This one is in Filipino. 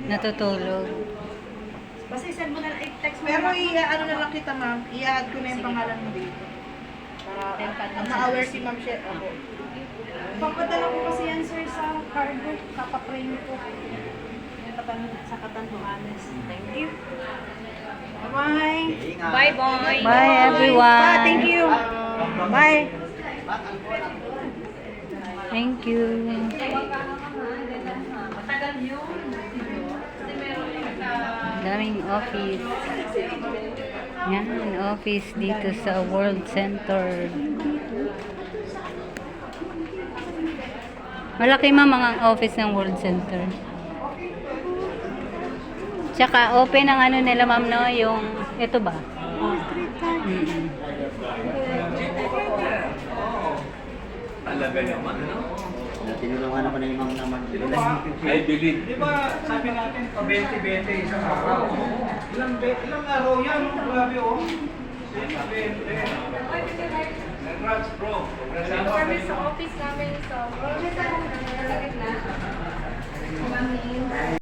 Natutulog. Basta send mo na lang, text mo Pero na. ano na lang kita, ma'am. I-add ko na yung pangalan mo dito. Para ma-aware si ma'am siya. Ako. Pagpadala ko kasi yan, sir, sa cargo. Kapaprame ko. Sa Katanduanes. Thank you. Bye. Bye-bye. Bye, everyone. Thank you. Bye. Thank you. Daming office. Yan, office dito sa World Center. Malaki mga office ng World Center. Tsaka open ang ano nila, ma'am, no? Yung, ito ba? Talaga naman, ano? Tinulungan ako na yung ma'am naman. I believe. Di ba sabi natin pa 20-20 isang araw? Ilang araw yan? Grabe oh. 20-20. Congrats bro. Permit sa office namin sa